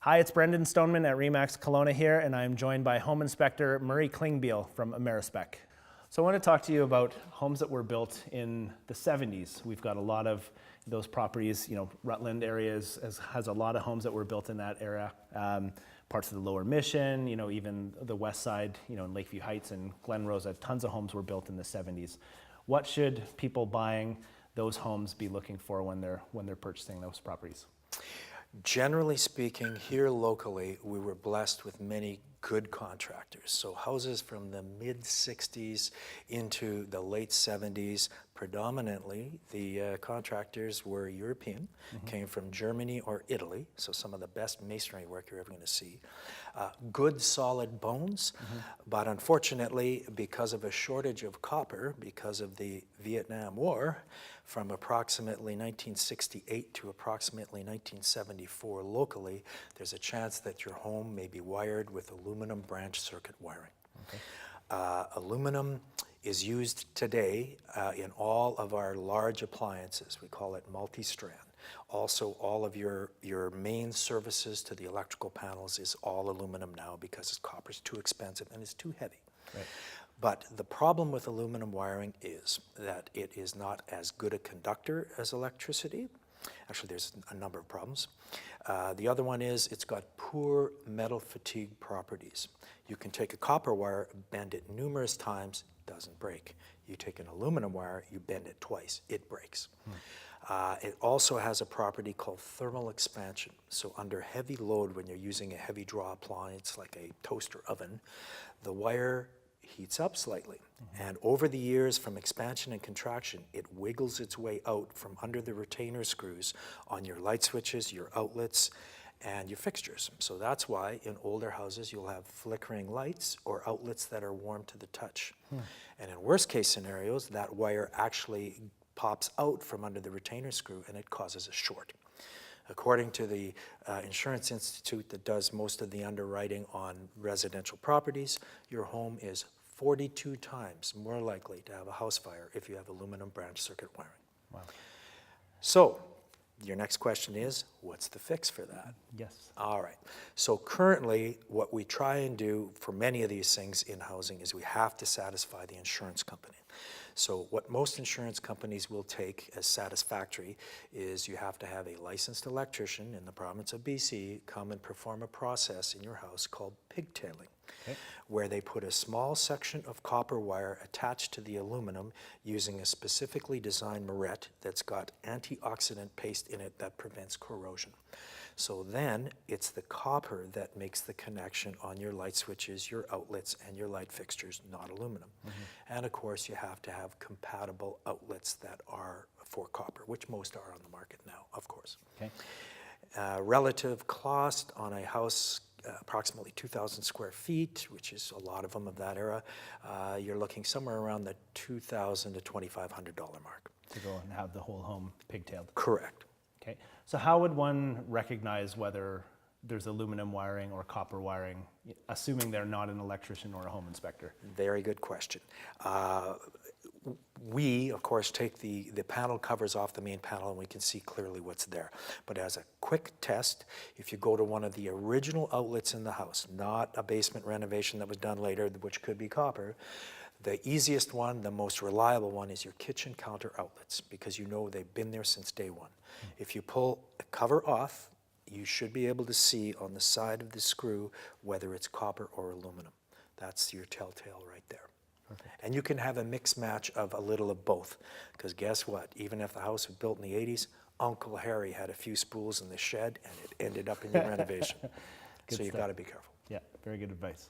Hi, it's Brendan Stoneman at RE/MAX Kelowna here, and I'm joined by Home Inspector Murray Klingbeil from Amerispec. So I want to talk to you about homes that were built in the 70s. We've got a lot of those properties, Rutland areas has a lot of homes that were built in that era. Parts of the Lower Mission, even the Westside, in Lakeview Heights and Glenrosa, tons of homes were built in the 70s. What should people buying those homes be looking for when they're purchasing those properties? Generally speaking, here locally, we were blessed with many good contractors. So houses from the mid-60s into the late 70s, predominantly the contractors were European, came from Germany or Italy, so some of the best masonry work you're ever going to see. Good solid bones, but unfortunately, because of a shortage of copper, because of the Vietnam War, from approximately 1968 to approximately 1974 locally, there's a chance that your home may be wired with aluminum branch circuit wiring. Okay. Aluminum is used today in all of our large appliances. We call it multi-strand. Also, all of your main services to the electrical panels is all aluminum now because copper is too expensive and it's too heavy. Right. But the problem with aluminum wiring is that it is not as good a conductor as electricity. Actually, there's a number of problems. The other one is it's got poor metal fatigue properties. You can take a copper wire, bend it numerous times, doesn't break. You take an aluminum wire, you bend it twice, it breaks. It also has a property called thermal expansion. So under heavy load, when you're using a heavy draw appliance like a toaster oven, the wire heats up slightly. And over the years, from expansion and contraction, it wiggles its way out from under the retainer screws on your light switches, your outlets, and your fixtures. So that's why in older houses you'll have flickering lights or outlets that are warm to the touch. And in worst case scenarios, that wire actually pops out from under the retainer screw and it causes a short. According to the Insurance Institute that does most of the underwriting on residential properties, your home is 42 times more likely to have a house fire if you have aluminum branch circuit wiring. Wow. So, your next question is, what's the fix for that? Yes. All right. So currently, what we try and do for many of these things in housing is we have to satisfy the insurance company. So what most insurance companies will take as satisfactory is you have to have a licensed electrician in the province of BC come and perform a process in your house called pigtailing. Okay. Where they put a small section of copper wire attached to the aluminum using a specifically designed moret that's got antioxidant paste in it that prevents corrosion. So then it's the copper that makes the connection on your light switches, your outlets, and your light fixtures, not aluminum. And of course, you have to have compatible outlets that are for copper, which most are on the market now, of course. Okay. Relative cost on a house approximately 2,000 square feet, which is a lot of them of that era, you're looking somewhere around the $2,000 to $2,500 mark. To go and have the whole home pigtailed. Correct. Okay, so how would one recognize whether there's aluminum wiring or copper wiring, assuming they're not an electrician or a home inspector? Very good question. We, of course, take the panel covers off the main panel and we can see clearly what's there. But as a quick test, if you go to one of the original outlets in the house, not a basement renovation that was done later, which could be copper, the easiest one, the most reliable one is your kitchen counter outlets because you know they've been there since day one. If you pull a cover off, you should be able to see on the side of the screw whether it's copper or aluminum. That's your telltale right there. Perfect. And you can have a mix match of a little of both because guess what? Even if the house was built in the 80s, Uncle Harry had a few spools in the shed and it ended up in your renovation. So you've got to be careful. Yeah, very good advice.